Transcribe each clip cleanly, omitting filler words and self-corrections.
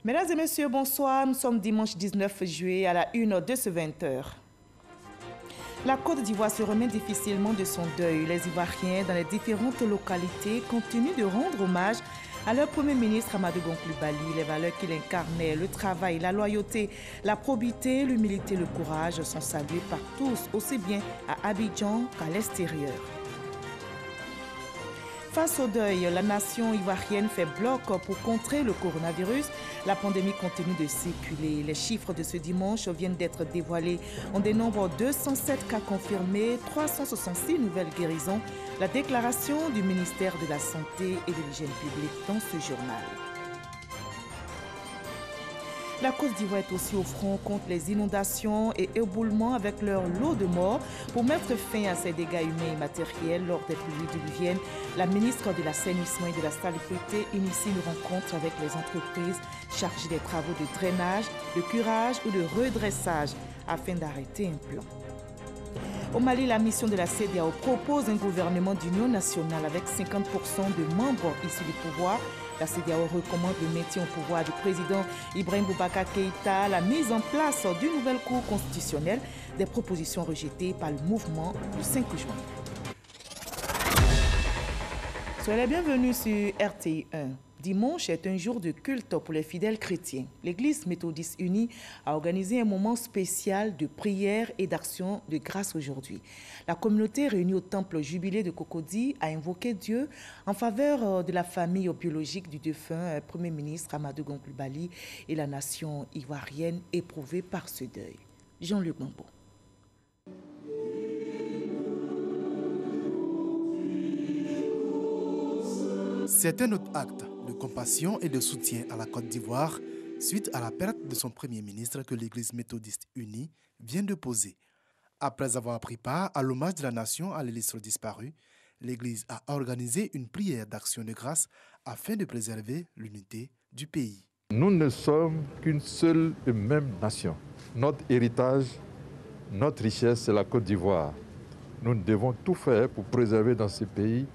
Mesdames et messieurs, bonsoir. Nous sommes dimanche 19 juillet à la 1 de ce 20h. La Côte d'Ivoire se remet difficilement de son deuil. Les Ivoiriens dans les différentes localités continuent de rendre hommage à leur Premier ministre Amadou Gon Coulibaly. Les valeurs qu'il incarnait, le travail, la loyauté, la probité, l'humilité, le courage sont salués par tous, aussi bien à Abidjan qu'à l'extérieur. Face au deuil, la nation ivoirienne fait bloc pour contrer le coronavirus. La pandémie continue de circuler. Les chiffres de ce dimanche viennent d'être dévoilés. On dénombre 207 cas confirmés, 366 nouvelles guérisons. La déclaration du ministère de la Santé et de l'Hygiène publique dans ce journal. La Côte d'Ivoire est aussi au front contre les inondations et éboulements avec leur lot de morts. Pour mettre fin à ces dégâts humains et matériels lors des pluies diluviennes, la ministre de l'Assainissement et de la Salubrité initie une rencontre avec les entreprises chargées des travaux de drainage, de curage ou de redressage afin d'arrêter un plan. Au Mali, la mission de la CEDEAO propose un gouvernement d'union nationale avec 50% de membres issus du pouvoir. La CEDEAO recommande le maintien au pouvoir du président Ibrahim Boubacar Keïta, la mise en place d'une nouvelle cour constitutionnelle, des propositions rejetées par le mouvement du 5 juin. Soyez les bienvenus sur RTI 1. Dimanche est un jour de culte pour les fidèles chrétiens. L'Église méthodiste unie a organisé un moment spécial de prière et d'action de grâce aujourd'hui. La communauté réunie au temple jubilé de Cocody a invoqué Dieu en faveur de la famille biologique du défunt Premier ministre Amadou Gon Coulibaly et la nation ivoirienne éprouvée par ce deuil. Jean-Luc Mambo. C'est un autre acte de compassion et de soutien à la Côte d'Ivoire suite à la perte de son Premier ministre que l'Église méthodiste unie vient de poser. Après avoir pris part à l'hommage de la nation à l'illustre disparu, l'Église a organisé une prière d'action de grâce afin de préserver l'unité du pays. Nous ne sommes qu'une seule et même nation. Notre héritage, notre richesse, c'est la Côte d'Ivoire. Nous devons tout faire pour préserver dans ce pays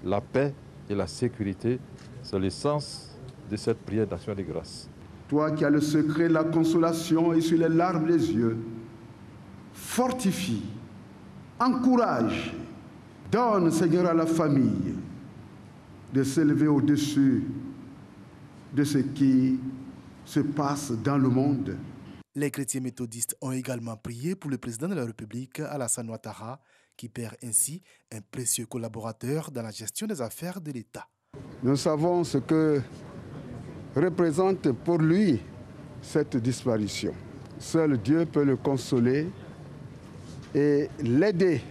la paix et la sécurité. C'est le sens de cette prière d'action de grâce. Toi qui as le secret de la consolation et sur les larmes des yeux, fortifie, encourage, donne, Seigneur, à la famille de s'élever au-dessus de ce qui se passe dans le monde. Les chrétiens méthodistes ont également prié pour le président de la République, Alassane Ouattara, qui perd ainsi un précieux collaborateur dans la gestion des affaires de l'État. Nous savons ce que représente pour lui cette disparition. Seul Dieu peut le consoler et l'aider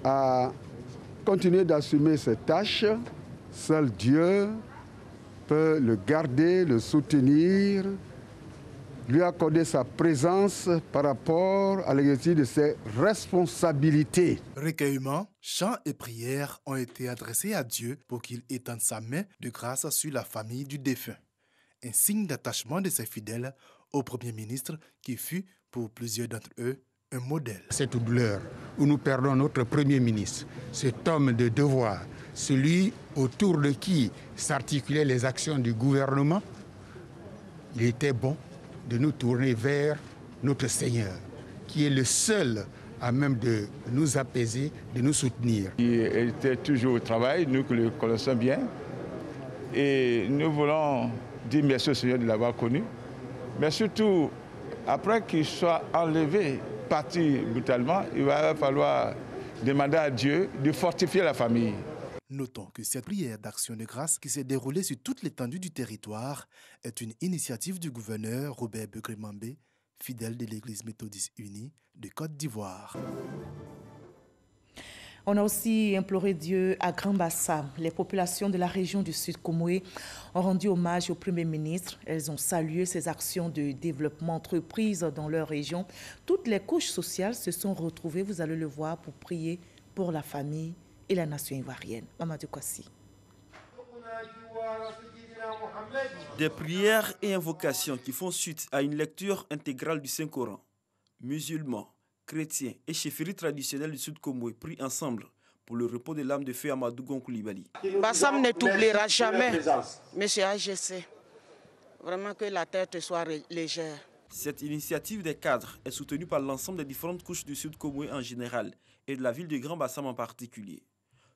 à continuer d'assumer ses tâches. Seul Dieu peut le garder, le soutenir, lui accorder sa présence par rapport à l'exercice de ses responsabilités. Recueillement, chants et prières ont été adressés à Dieu pour qu'il étende sa main de grâce sur la famille du défunt. Un signe d'attachement de ses fidèles au Premier ministre qui fut, pour plusieurs d'entre eux, un modèle. Cette douleur où nous perdons notre Premier ministre, cet homme de devoir, celui autour de qui s'articulaient les actions du gouvernement, il était bon de nous tourner vers notre Seigneur, qui est le seul à même de nous apaiser, de nous soutenir. Il était toujours au travail, nous que le connaissons bien, et nous voulons dire merci au Seigneur de l'avoir connu, mais surtout, après qu'il soit enlevé, parti brutalement, il va falloir demander à Dieu de fortifier la famille. Notons que cette prière d'action de grâce qui s'est déroulée sur toute l'étendue du territoire est une initiative du gouverneur Robert Begré-Mambé, fidèle de l'Église méthodiste unie de Côte d'Ivoire. On a aussi imploré Dieu à Grand Bassam. Les populations de la région du Sud Comoé ont rendu hommage au Premier ministre. Elles ont salué ses actions de développement entreprises dans leur région. Toutes les couches sociales se sont retrouvées, vous allez le voir, pour prier pour la famille et la nation ivoirienne. Mamadou Kwasi. Des prières et invocations qui font suite à une lecture intégrale du Saint-Coran. Musulmans, chrétiens et chefferies traditionnelles du Sud Comoé prient ensemble pour le repos de l'âme de feu Amadou Gon Coulibaly. Bassam ne t'oubliera jamais, monsieur AGC. vraiment que la tête soit légère. Cette initiative des cadres est soutenue par l'ensemble des différentes couches du Sud Comoé en général et de la ville de Grand Bassam en particulier.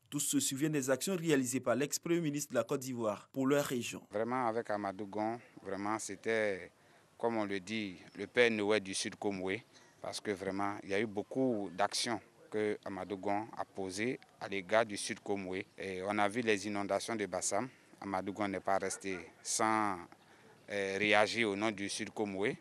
Tous se souviennent des actions réalisées par l'ex-premier ministre de la Côte d'Ivoire pour leur région. Vraiment, avec Amadou Gon, vraiment, c'était, comme on le dit, le Père Noël du Sud Comoé, parce que vraiment, il y a eu beaucoup d'actions que Amadou Gon a posées à l'égard du Sud Comoé. Et on a vu les inondations de Bassam. Amadou Gon n'est pas resté sans réagir au nom du Sud Comoé.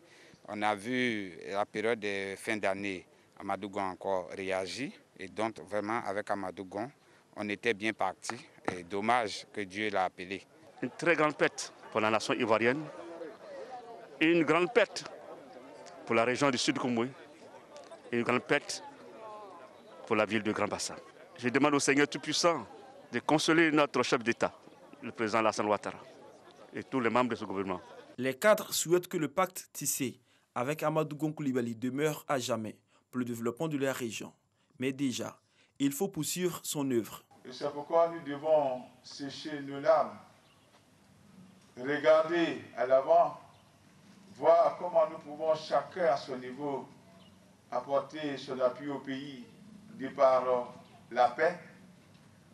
On a vu la période de fin d'année, Amadou Gon a encore réagi. Et donc, vraiment, avec Amadou Gon, on était bien parti. Et dommage que Dieu l'a appelé. Une très grande perte pour la nation ivoirienne et une grande perte pour la région du Sud Comoé et une grande perte pour la ville de Grand Bassam. Je demande au Seigneur Tout-Puissant de consoler notre chef d'État, le président Alassane Ouattara, et tous les membres de ce gouvernement. Les cadres souhaitent que le pacte tissé avec Amadou Gon Coulibaly demeure à jamais pour le développement de leur région. Mais déjà, il faut poursuivre son œuvre. Et c'est pourquoi nous devons sécher nos larmes, regarder à l'avant, voir comment nous pouvons chacun à son niveau apporter son appui au pays de par la paix,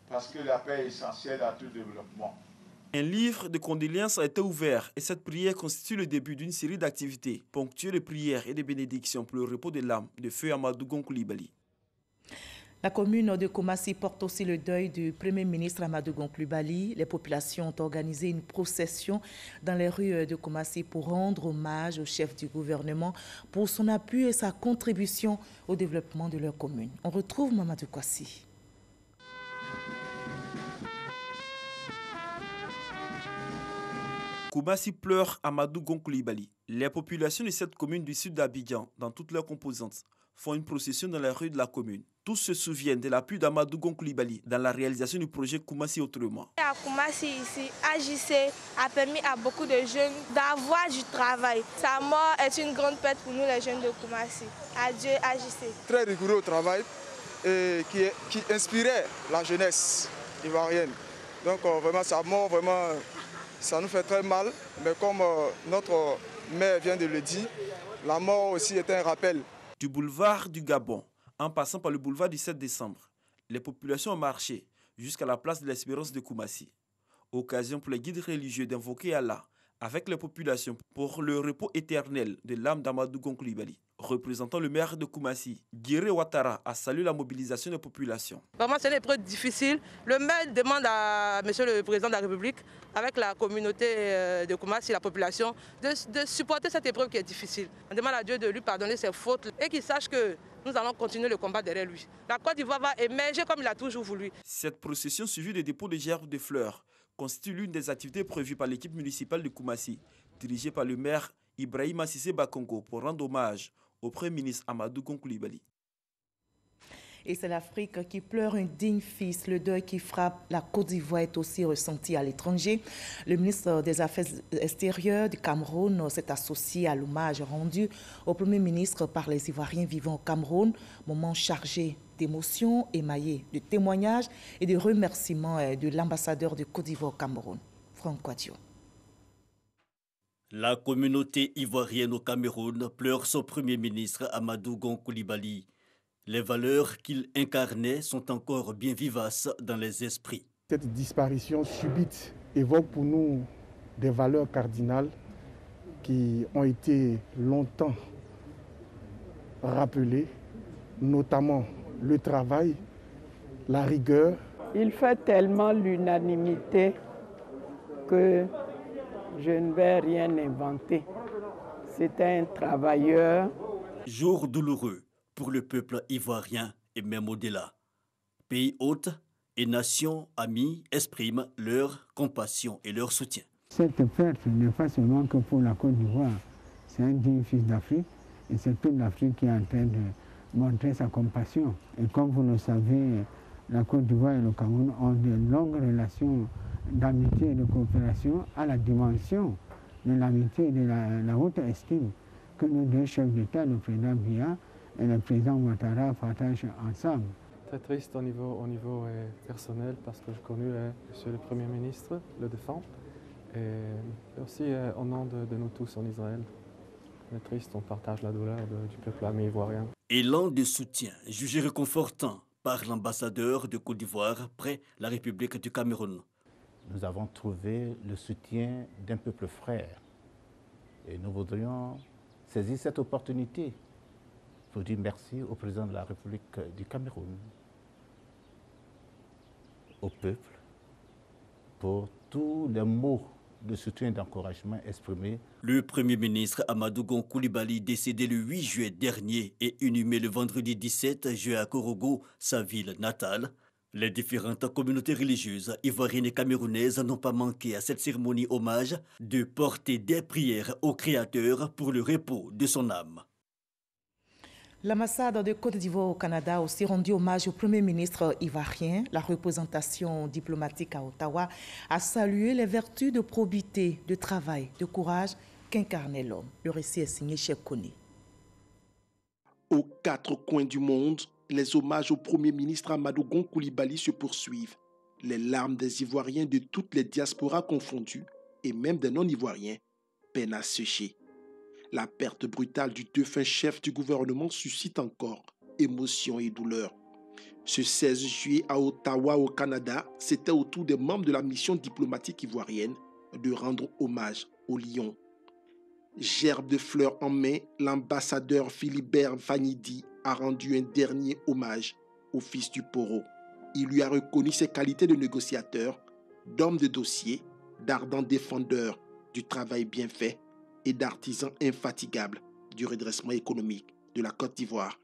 parce que la paix est essentielle à tout développement. Un livre de condoléances a été ouvert et cette prière constitue le début d'une série d'activités ponctuées de prières et de bénédictions pour le repos de l'âme de feu Amadou Gon Coulibaly. La commune de Koumassi porte aussi le deuil du Premier ministre Amadou Gon Coulibaly. Les populations ont organisé une procession dans les rues de Koumassi pour rendre hommage au chef du gouvernement pour son appui et sa contribution au développement de leur commune. On retrouve Mamadou Kwasi. Koumassi pleure Amadou Gon Coulibaly. Les populations de cette commune du sud d'Abidjan, dans toutes leurs composantes, font une procession dans les rues de la commune. Tous se souviennent de l'appui d'Amadou Gon Coulibaly dans la réalisation du projet Koumassi autrement. À Koumassi, ici, AJC a permis à beaucoup de jeunes d'avoir du travail. Sa mort est une grande perte pour nous les jeunes de Koumassi. Adieu AJC. Très rigoureux au travail et qui inspirait la jeunesse ivoirienne. Donc vraiment sa mort, vraiment, ça nous fait très mal. Mais comme notre maire vient de le dire, la mort aussi est un rappel. Du boulevard du Gabon, en passant par le boulevard du 7 décembre, les populations ont marché jusqu'à la place de l'Espérance de Koumassi. Occasion pour les guides religieux d'invoquer Allah avec les populations pour le repos éternel de l'âme d'Amadou Gon Coulibaly. Représentant le maire de Koumassi, Guiré Ouattara a salué la mobilisation des populations. Vraiment, c'est une épreuve difficile. Le maire demande à M. le Président de la République, avec la communauté de Koumassi, la population, de supporter cette épreuve qui est difficile. On demande à Dieu de lui pardonner ses fautes et qu'il sache que nous allons continuer le combat derrière lui. La Côte d'Ivoire va émerger comme il a toujours voulu. Cette procession suivie des dépôts de gerbes de fleurs constitue l'une des activités prévues par l'équipe municipale de Koumassi, dirigée par le maire Ibrahima Cissé Bakongo, pour rendre hommage au Premier ministre Amadou Gon Coulibaly. Et c'est l'Afrique qui pleure un digne fils. Le deuil qui frappe la Côte d'Ivoire est aussi ressenti à l'étranger. Le ministre des Affaires extérieures du Cameroun s'est associé à l'hommage rendu au Premier ministre par les Ivoiriens vivant au Cameroun. Moment chargé d'émotions, émaillé de témoignages et de remerciements de l'ambassadeur de Côte d'Ivoire au Cameroun, Franck Kouadio. La communauté ivoirienne au Cameroun pleure son Premier ministre Amadou Gon Coulibaly. Les valeurs qu'il incarnait sont encore bien vivaces dans les esprits. Cette disparition subite évoque pour nous des valeurs cardinales qui ont été longtemps rappelées, notamment le travail, la rigueur. Il fait tellement l'unanimité que je ne vais rien inventer. C'était un travailleur. Jour douloureux pour le peuple ivoirien et même au-delà. Pays hôtes et nations amies expriment leur compassion et leur soutien. Cette perte n'est pas seulement que pour la Côte d'Ivoire, c'est un digne fils d'Afrique et c'est toute l'Afrique qui est en train de montrer sa compassion. Et comme vous le savez, la Côte d'Ivoire et le Cameroun ont de longues relations d'amitié et de coopération à la dimension de l'amitié et de la haute estime que nos deux chefs d'État, le président Biya et le président Ouattara, partagent ensemble. Très triste au niveau personnel parce que je connais Monsieur le Premier ministre, le défunt, Et aussi au nom de nous tous en Israël. On est triste, on partage la douleur du peuple ami ivoirien. Élan de soutien jugé réconfortant par l'ambassadeur de Côte d'Ivoire près la République du Cameroun. Nous avons trouvé le soutien d'un peuple frère et nous voudrions saisir cette opportunité pour dire merci au président de la République du Cameroun, au peuple, pour tous les mots de soutien et d'encouragement exprimés. Le Premier ministre Amadou Gon Coulibaly, décédé le 8 juillet dernier et inhumé le vendredi 17 juillet à Korogo, sa ville natale. Les différentes communautés religieuses ivoiriennes et camerounaises n'ont pas manqué à cette cérémonie hommage de porter des prières au Créateur pour le repos de son âme. L'ambassade de Côte d'Ivoire au Canada a aussi rendu hommage au Premier ministre ivoirien. La représentation diplomatique à Ottawa a salué les vertus de probité, de travail, de courage qu'incarnait l'homme. Le récit est signé Chef Koné. Aux quatre coins du monde, les hommages au Premier ministre Amadou Gon Coulibaly se poursuivent. Les larmes des Ivoiriens de toutes les diasporas confondues, et même des non-Ivoiriens, peinent à sécher. La perte brutale du défunt chef du gouvernement suscite encore émotion et douleur. Ce 16 juillet à Ottawa, au Canada, c'était au tour des membres de la mission diplomatique ivoirienne de rendre hommage au lion. Gerbe de fleurs en main, l'ambassadeur Philibert Vanidi a rendu un dernier hommage au fils du Poro. Il lui a reconnu ses qualités de négociateur, d'homme de dossier, d'ardent défendeur du travail bien fait et d'artisan infatigable du redressement économique de la Côte d'Ivoire.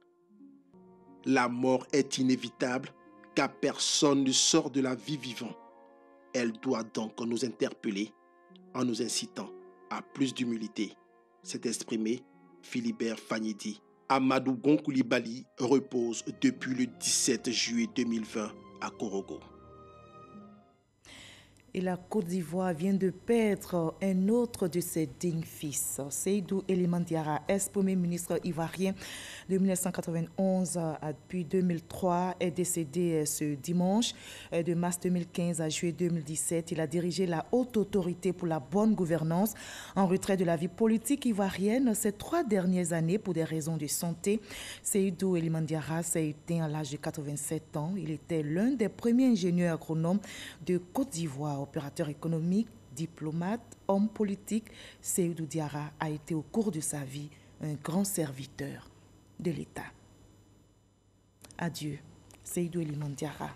La mort est inévitable car personne ne sort de la vie vivant. Elle doit donc nous interpeller en nous incitant à plus d'humilité. S'est exprimé Philibert Vanidi. Amadou Gon Coulibaly repose depuis le 17 juillet 2020 à Korogo. Et la Côte d'Ivoire vient de perdre un autre de ses dignes fils. Seydou Eliman Diarra, ex-premier ministre ivoirien de 1991 à depuis 2003, est décédé ce dimanche. De mars 2015 à juillet 2017, il a dirigé la haute autorité pour la bonne gouvernance en retrait de la vie politique ivoirienne ces 3 dernières années pour des raisons de santé. Seydou Eliman Diarra s'est éteint à l'âge de 87 ans. Il était l'un des premiers ingénieurs agronomes de Côte d'Ivoire. Opérateur économique, diplomate, homme politique, Seydou Diarra a été au cours de sa vie un grand serviteur de l'État. Adieu, Seydou Eliman Diarra.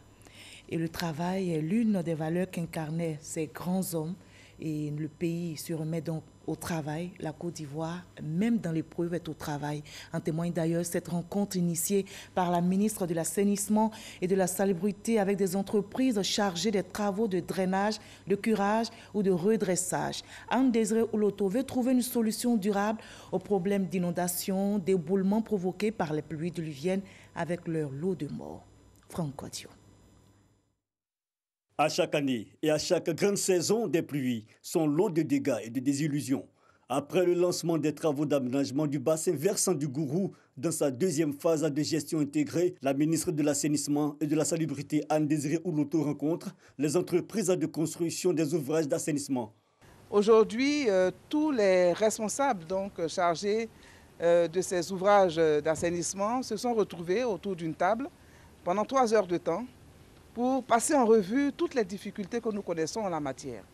Et le travail est l'une des valeurs qu'incarnaient ces grands hommes et le pays se remet donc au travail. La Côte d'Ivoire, même dans l'épreuve, est au travail. En témoigne d'ailleurs cette rencontre initiée par la ministre de l'Assainissement et de la Salubrité avec des entreprises chargées des travaux de drainage, de curage ou de redressage. Anne Désiré Ouloto veut trouver une solution durable aux problèmes d'inondation, d'éboulement provoqués par les pluies diluviennes avec leur lot de morts. Franck Audio. À chaque année et à chaque grande saison des pluies, son lot de dégâts et de désillusions. Après le lancement des travaux d'aménagement du bassin versant du Gourou dans sa deuxième phase de gestion intégrée, la ministre de l'Assainissement et de la Salubrité, Anne Désiré Ouloto, rencontre les entreprises de construction des ouvrages d'assainissement. Aujourd'hui, tous les responsables chargés de ces ouvrages d'assainissement se sont retrouvés autour d'une table pendant 3 heures de temps pour passer en revue toutes les difficultés que nous connaissons en la matière.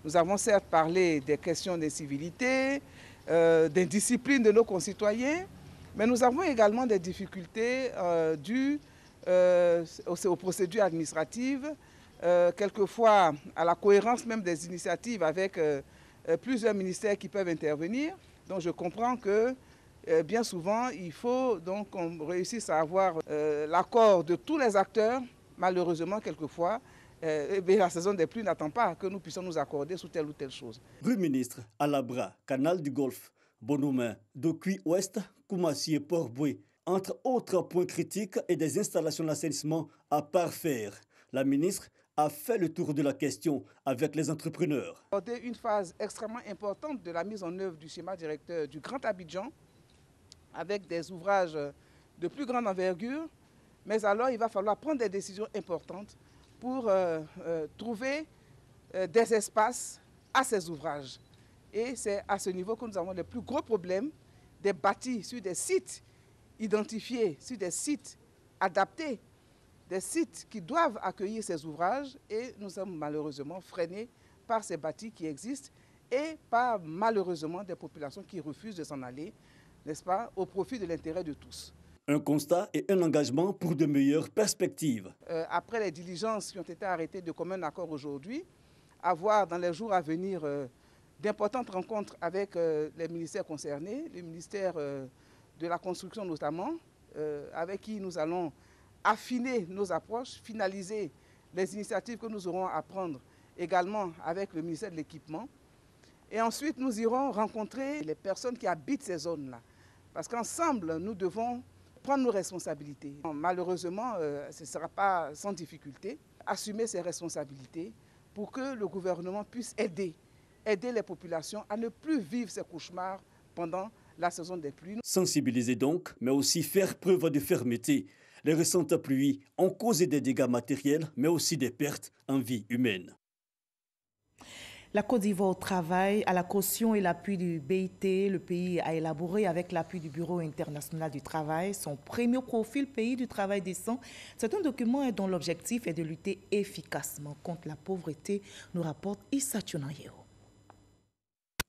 Nous avons certes parlé des questions d'incivilité, d'indiscipline de nos concitoyens, mais nous avons également des difficultés dues aux procédures administratives, quelquefois à la cohérence même des initiatives avec plusieurs ministères qui peuvent intervenir. Donc je comprends que bien souvent, il faut donc qu'on réussisse à avoir l'accord de tous les acteurs. Malheureusement, quelquefois, la saison des pluies n'attend pas que nous puissions nous accorder sur telle ou telle chose. Rue ministre, Alabra, Canal du Golfe, Bonhomme, Dokui Ouest, Koumassi et Port-Boué, entre autres points critiques et des installations d'assainissement à parfaire. La ministre a fait le tour de la question avec les entrepreneurs. C'était une phase extrêmement importante de la mise en œuvre du schéma directeur du Grand Abidjan, avec des ouvrages de plus grande envergure. Mais alors, il va falloir prendre des décisions importantes pour trouver des espaces à ces ouvrages. Et c'est à ce niveau que nous avons les plus gros problèmes des bâtis sur des sites identifiés, sur des sites adaptés, des sites qui doivent accueillir ces ouvrages, et nous sommes malheureusement freinés par ces bâtis qui existent et par malheureusement des populations qui refusent de s'en aller, n'est-ce pas, au profit de l'intérêt de tous. Un constat et un engagement pour de meilleures perspectives. Après les diligences qui ont été arrêtées de commun accord aujourd'hui, avoir dans les jours à venir d'importantes rencontres avec les ministères concernés, le ministère de la Construction notamment, avec qui nous allons affiner nos approches, finaliser les initiatives que nous aurons à prendre également avec le ministère de l'Équipement. Et ensuite, nous irons rencontrer les personnes qui habitent ces zones-là. Parce qu'ensemble, nous devons prendre nos responsabilités. Malheureusement, ce ne sera pas sans difficulté, assumer ces responsabilités pour que le gouvernement puisse aider les populations à ne plus vivre ces cauchemars pendant la saison des pluies. Sensibiliser donc, mais aussi faire preuve de fermeté. Les récentes pluies ont causé des dégâts matériels, mais aussi des pertes en vie humaine. La Côte d'Ivoire au travail, à la caution et l'appui du BIT, le pays a élaboré avec l'appui du Bureau international du travail son premier profil pays du travail décent. C'est un document dont l'objectif est de lutter efficacement contre la pauvreté, nous rapporte Issa Tchonayeo.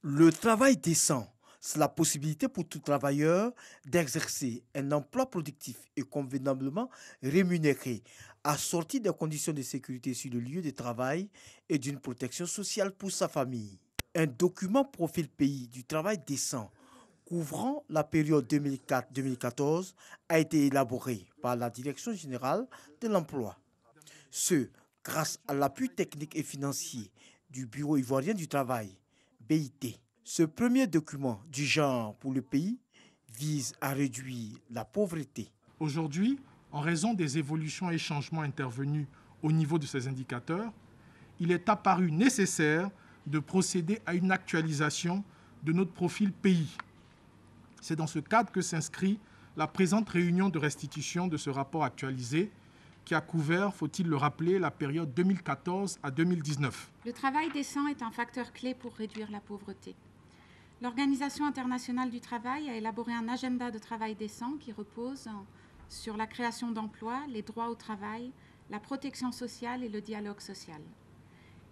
Le travail décent, c'est la possibilité pour tout travailleur d'exercer un emploi productif et convenablement rémunéré, assorti des conditions de sécurité sur le lieu de travail et d'une protection sociale pour sa famille. Un document profil pays du travail décent couvrant la période 2004-2014 a été élaboré par la Direction générale de l'emploi. Ce, grâce à l'appui technique et financier du Bureau ivoirien du travail, BIT. Ce premier document du genre pour le pays vise à réduire la pauvreté. Aujourd'hui, en raison des évolutions et changements intervenus au niveau de ces indicateurs, il est apparu nécessaire de procéder à une actualisation de notre profil pays. C'est dans ce cadre que s'inscrit la présente réunion de restitution de ce rapport actualisé qui a couvert, faut-il le rappeler, la période 2014 à 2019. Le travail décent est un facteur clé pour réduire la pauvreté. L'Organisation internationale du travail a élaboré un agenda de travail décent qui repose sur la création d'emplois, les droits au travail, la protection sociale et le dialogue social.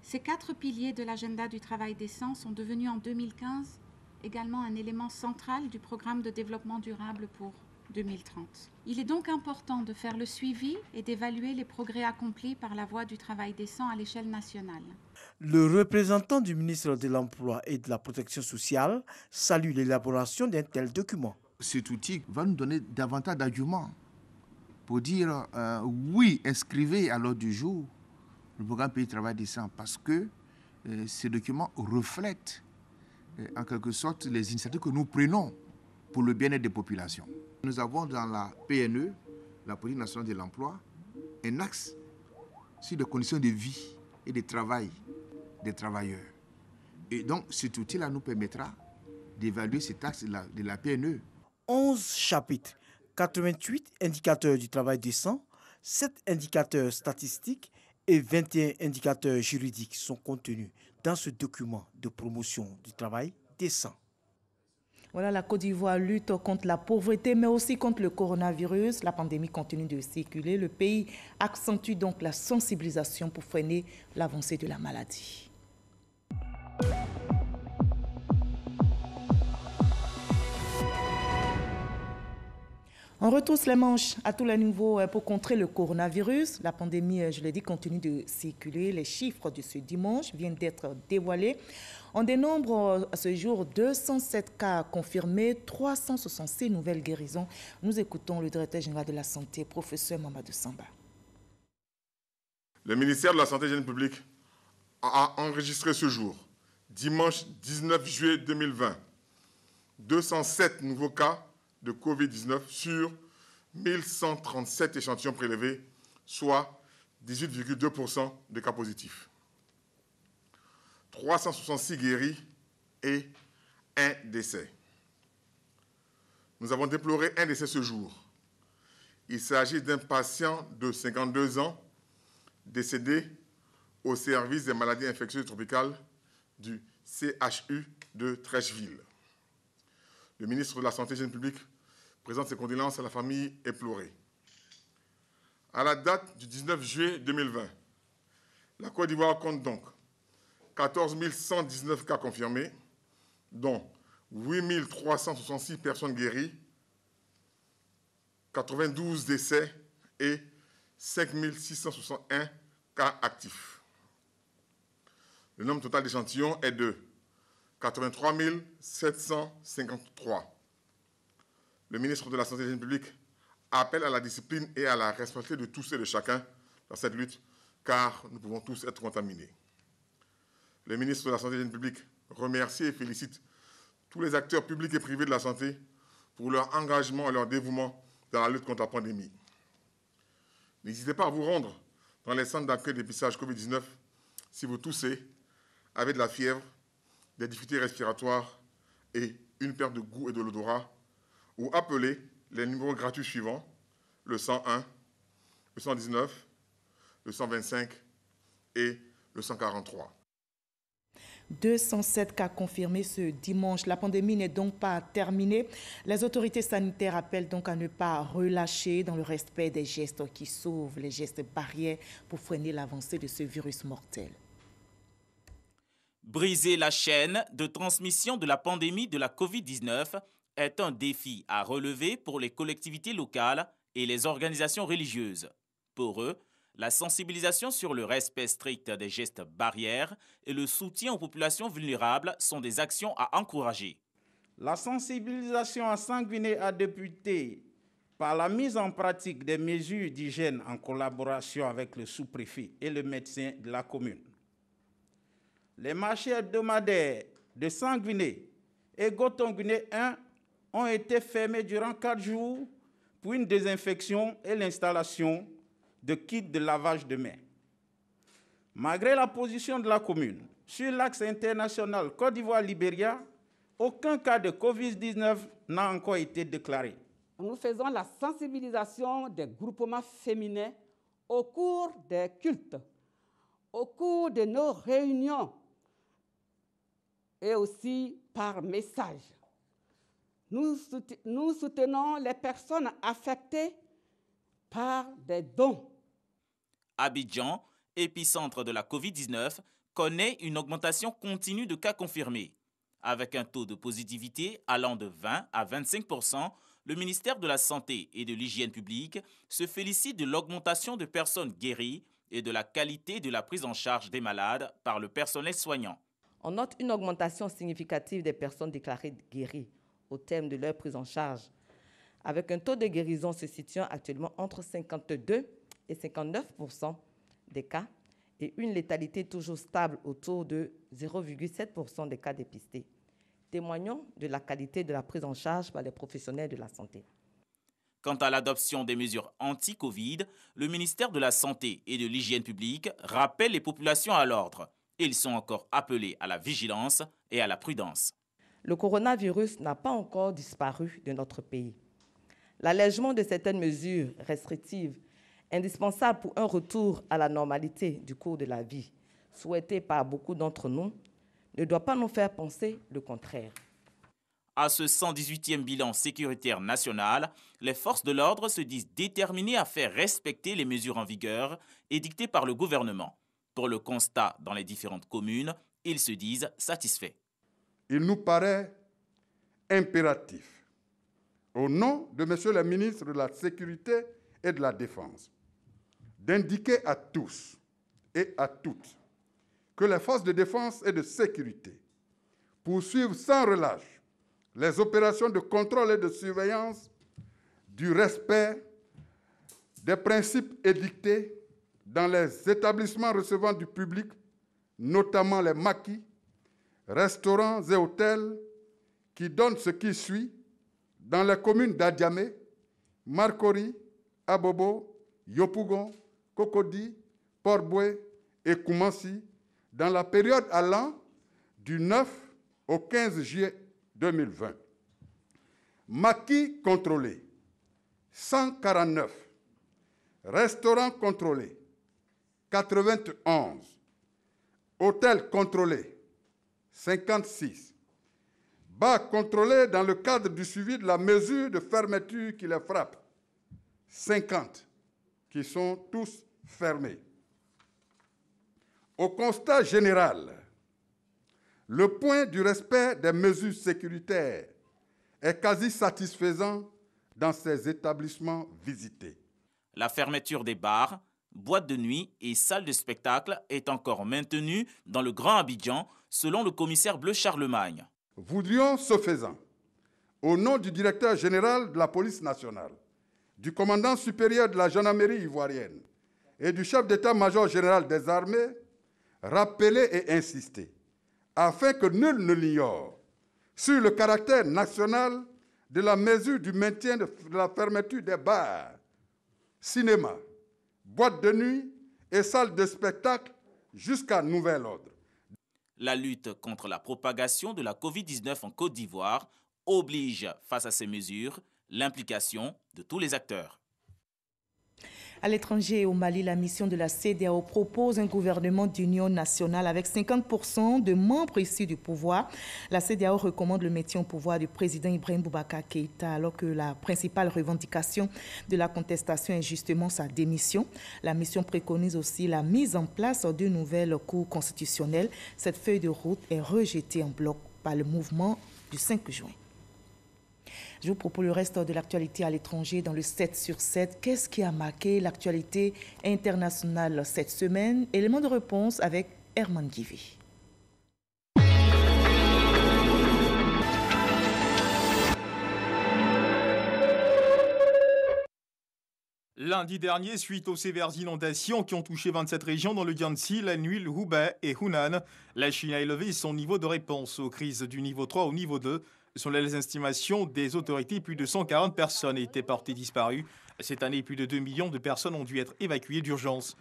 Ces 4 piliers de l'agenda du travail décent sont devenus en 2015 également un élément central du programme de développement durable pour 2030. Il est donc important de faire le suivi et d'évaluer les progrès accomplis par la voie du travail décent à l'échelle nationale. Le représentant du ministre de l'Emploi et de la Protection sociale salue l'élaboration d'un tel document. Cet outil va nous donner davantage d'arguments pour dire oui, inscrivez à l'ordre du jour le programme Pays Travail Décent parce que ces documents reflètent en quelque sorte les initiatives que nous prenons pour le bien-être des populations. Nous avons dans la PNE, la Politique nationale de l'emploi, un axe sur les conditions de vie et de travail des travailleurs. Et donc cet outil-là nous permettra d'évaluer cet axe de la PNE. 11 chapitres, 88 indicateurs du travail décent, 7 indicateurs statistiques et 21 indicateurs juridiques sont contenus dans ce document de promotion du travail décent. Voilà, la Côte d'Ivoire lutte contre la pauvreté, mais aussi contre le coronavirus. La pandémie continue de circuler. Le pays accentue donc la sensibilisation pour freiner l'avancée de la maladie. On retrousse les manches à tous les niveaux pour contrer le coronavirus. La pandémie, je l'ai dit, continue de circuler. Les chiffres de ce dimanche viennent d'être dévoilés. On dénombre à ce jour 207 cas confirmés, 366 nouvelles guérisons. Nous écoutons le directeur général de la Santé, professeur Mamadou Samba. Le ministère de la Santé et de l'Hygiène publique a enregistré ce jour, dimanche 19 juillet 2020, 207 nouveaux cas de Covid-19 sur 1137 échantillons prélevés, soit 18,2% de cas positifs. 366 guéris et 1 décès. Nous avons déploré un décès ce jour. Il s'agit d'un patient de 52 ans décédé au service des maladies infectieuses tropicales du CHU de Trècheville. Le ministre de la Santé et de l'Hygiène publique présente ses condoléances à la famille éplorée. À la date du 19 juillet 2020, la Côte d'Ivoire compte donc 14 119 cas confirmés, dont 8 366 personnes guéries, 92 décès et 5 661 cas actifs. Le nombre total d'échantillons est de 83 753. Le ministre de la Santé et de l'Hygiène publique appelle à la discipline et à la responsabilité de tous et de chacun dans cette lutte, car nous pouvons tous être contaminés. Le ministre de la Santé et de l'Hygiène publique remercie et félicite tous les acteurs publics et privés de la santé pour leur engagement et leur dévouement dans la lutte contre la pandémie. N'hésitez pas à vous rendre dans les centres d'accueil de dépistage Covid-19 si vous toussez, avez de la fièvre, des difficultés respiratoires et une perte de goût et de l'odorat, ou appelez les numéros gratuits suivants, le 101, le 119, le 125 et le 143. 207 cas confirmés ce dimanche. La pandémie n'est donc pas terminée. Les autorités sanitaires appellent donc à ne pas relâcher dans le respect des gestes qui sauvent, les gestes barrières pour freiner l'avancée de ce virus mortel. Briser la chaîne de transmission de la pandémie de la Covid-19 est un défi à relever pour les collectivités locales et les organisations religieuses. Pour eux, la sensibilisation sur le respect strict des gestes barrières et le soutien aux populations vulnérables sont des actions à encourager. La sensibilisation à Sanguiné a débuté par la mise en pratique des mesures d'hygiène en collaboration avec le sous-préfet et le médecin de la commune. Les marchés hebdomadaires de Sanguiné et Gotonguiné 1 ont été fermés durant 4 jours pour une désinfection et l'installation de kits de lavage de mains. Malgré la position de la commune sur l'axe international Côte d'Ivoire-Libéria, aucun cas de Covid-19 n'a encore été déclaré. Nous faisons la sensibilisation des groupements féminins au cours des cultes, au cours de nos réunions et aussi par message. Nous soutenons les personnes affectées par des dons. Abidjan, épicentre de la Covid-19, connaît une augmentation continue de cas confirmés. Avec un taux de positivité allant de 20 à 25%, le ministère de la Santé et de l'Hygiène publique se félicite de l'augmentation de personnes guéries et de la qualité de la prise en charge des malades par le personnel soignant. On note une augmentation significative des personnes déclarées guéries au terme de leur prise en charge, avec un taux de guérison se situant actuellement entre 52 et 59% des cas et une létalité toujours stable autour de 0,7% des cas dépistés, témoignant de la qualité de la prise en charge par les professionnels de la santé. Quant à l'adoption des mesures anti-Covid, le ministère de la Santé et de l'Hygiène publique rappelle les populations à l'ordre. Ils sont encore appelés à la vigilance et à la prudence. Le coronavirus n'a pas encore disparu de notre pays. L'allègement de certaines mesures restrictives, indispensables pour un retour à la normalité du cours de la vie, souhaité par beaucoup d'entre nous, ne doit pas nous faire penser le contraire. À ce 118e bilan sécuritaire national, les forces de l'ordre se disent déterminées à faire respecter les mesures en vigueur édictées par le gouvernement. Pour le constat dans les différentes communes, ils se disent satisfaits. Il nous paraît impératif, au nom de M. le ministre de la Sécurité et de la Défense, d'indiquer à tous et à toutes que les forces de défense et de sécurité poursuivent sans relâche les opérations de contrôle et de surveillance du respect des principes édictés dans les établissements recevant du public, notamment les maquis, restaurants et hôtels, qui donnent ce qui suit dans les communes d'Adiamé, Marcory, Abobo, Yopougon, Cocody, Port-Boué et Koumassi, dans la période allant du 9 au 15 juillet 2020. Maquis contrôlés, 149. Restaurants contrôlés, 91. Hôtels contrôlés, 56. Bars contrôlés dans le cadre du suivi de la mesure de fermeture qui les frappe, 50, qui sont tous fermés. Au constat général, le point du respect des mesures sécuritaires est quasi satisfaisant dans ces établissements visités. La fermeture des bars, boîtes de nuit et salles de spectacle est encore maintenue dans le Grand Abidjan, selon le commissaire Bleu Charlemagne. Voudrions, ce faisant, au nom du directeur général de la police nationale, du commandant supérieur de la gendarmerie ivoirienne et du chef d'état-major général des armées, rappeler et insister, afin que nul ne l'ignore, sur le caractère national de la mesure du maintien de la fermeture des bars, cinémas, boîtes de nuit et salles de spectacle jusqu'à nouvel ordre. La lutte contre la propagation de la Covid-19 en Côte d'Ivoire oblige, face à ces mesures, l'implication de tous les acteurs. À l'étranger et au Mali, la mission de la CEDEAO propose un gouvernement d'union nationale avec 50% de membres issus du pouvoir. La CEDEAO recommande le maintien au pouvoir du président Ibrahim Boubacar Keïta alors que la principale revendication de la contestation est justement sa démission. La mission préconise aussi la mise en place de nouvelles cours constitutionnelles. Cette feuille de route est rejetée en bloc par le mouvement du 5 juin. Je vous propose le reste de l'actualité à l'étranger dans le 7 sur 7. Qu'est-ce qui a marqué l'actualité internationale cette semaine? Élément de réponse avec Herman Guivi. Lundi dernier, suite aux sévères inondations qui ont touché 27 régions dans le Jiangxi, la Nuit, le Hubei et Hunan, la Chine a élevé son niveau de réponse aux crises du niveau 3 au niveau 2. Selon les estimations des autorités, plus de 140 personnes étaient portées disparues. Cette année, plus de 2 millions de personnes ont dû être évacuées d'urgence.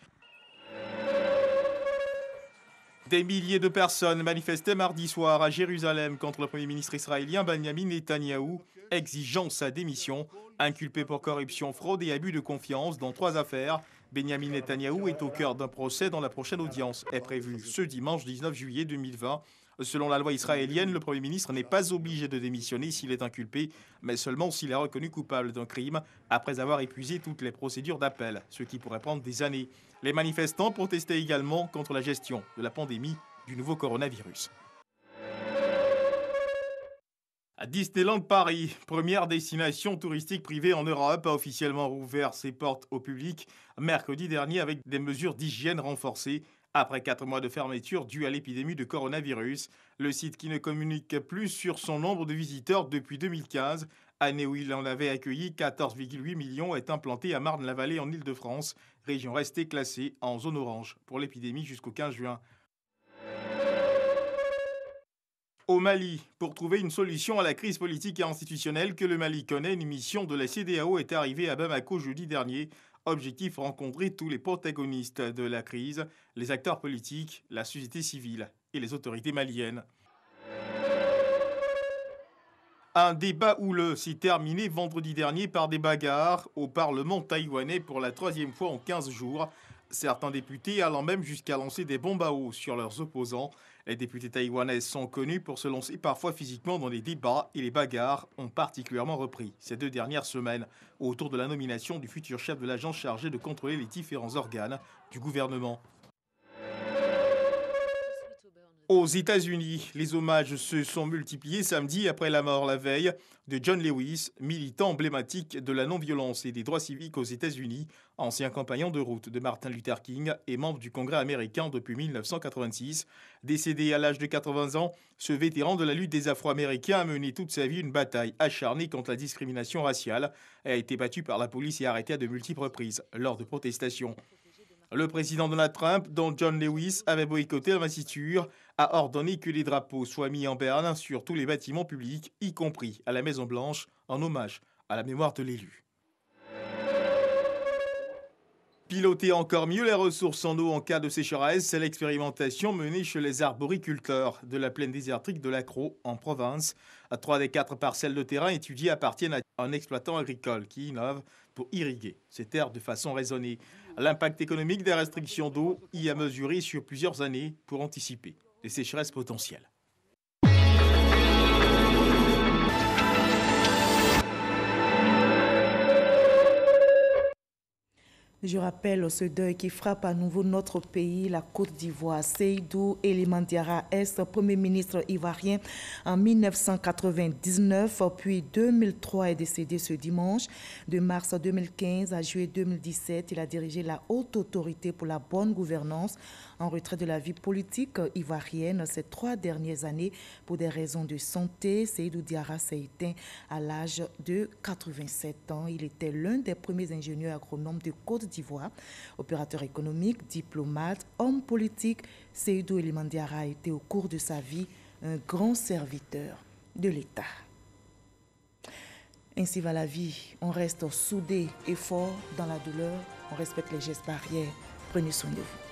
Des milliers de personnes manifestaient mardi soir à Jérusalem contre le Premier ministre israélien Benjamin Netanyahou, exigeant sa démission. Inculpé pour corruption, fraude et abus de confiance dans 3 affaires, Benjamin Netanyahou est au cœur d'un procès dont la prochaine audience est prévue ce dimanche 19 juillet 2020. Selon la loi israélienne, le Premier ministre n'est pas obligé de démissionner s'il est inculpé, mais seulement s'il est reconnu coupable d'un crime, après avoir épuisé toutes les procédures d'appel, ce qui pourrait prendre des années. Les manifestants protestaient également contre la gestion de la pandémie du nouveau coronavirus. À Disneyland Paris, première destination touristique privée en Europe, a officiellement rouvert ses portes au public mercredi dernier avec des mesures d'hygiène renforcées. Après 4 mois de fermeture due à l'épidémie de coronavirus, le site qui ne communique plus sur son nombre de visiteurs depuis 2015, année où il en avait accueilli 14,8 millions, est implanté à Marne-la-Vallée en Île-de-France, région restée classée en zone orange pour l'épidémie jusqu'au 15 juin. Au Mali, pour trouver une solution à la crise politique et institutionnelle que le Mali connaît, une mission de la CEDEAO est arrivée à Bamako jeudi dernier. Objectif, rencontrer tous les protagonistes de la crise, les acteurs politiques, la société civile et les autorités maliennes. Un débat houleux s'est terminé vendredi dernier par des bagarres au Parlement taïwanais pour la 3e fois en 15 jours. Certains députés allant même jusqu'à lancer des bombes à eau sur leurs opposants. Les députés taïwanais sont connus pour se lancer parfois physiquement dans les débats et les bagarres ont particulièrement repris ces 2 dernières semaines autour de la nomination du futur chef de l'agence chargée de contrôler les différents organes du gouvernement. Aux États-Unis, les hommages se sont multipliés samedi après la mort la veille de John Lewis, militant emblématique de la non-violence et des droits civiques aux États-Unis, ancien compagnon de route de Martin Luther King et membre du Congrès américain depuis 1986. Décédé à l'âge de 80 ans, ce vétéran de la lutte des Afro-Américains a mené toute sa vie une bataille acharnée contre la discrimination raciale, a été battu par la police et arrêté à de multiples reprises lors de protestations. Le président Donald Trump, dont John Lewis avait boycotté l'investiture, a ordonné que les drapeaux soient mis en berne sur tous les bâtiments publics, y compris à la Maison-Blanche, en hommage à la mémoire de l'élu. Piloter encore mieux les ressources en eau en cas de sécheresse, c'est l'expérimentation menée chez les arboriculteurs de la plaine désertique de l'Accro, en province. 3 des 4 parcelles de terrain étudiées appartiennent à un exploitant agricole qui innove pour irriguer ces terres de façon raisonnée. L'impact économique des restrictions d'eau y a mesuré sur plusieurs années pour anticiper les sécheresses potentielles. Je rappelle ce deuil qui frappe à nouveau notre pays, la Côte d'Ivoire. Seydou Eliman Diarra est Premier ministre ivoirien en 1999, puis 2003 est décédé ce dimanche. De mars 2015 à juillet 2017, il a dirigé la Haute Autorité pour la bonne gouvernance, en retrait de la vie politique ivoirienne ces 3 dernières années pour des raisons de santé. Seydou Diarra s'est éteint à l'âge de 87 ans. Il était l'un des premiers ingénieurs agronomes de Côte d'Ivoire. Opérateur économique, diplomate, homme politique, Seydou Eliman Diarra a été au cours de sa vie un grand serviteur de l'État. Ainsi va la vie. On reste soudés et forts dans la douleur. On respecte les gestes barrières. Prenez soin de vous.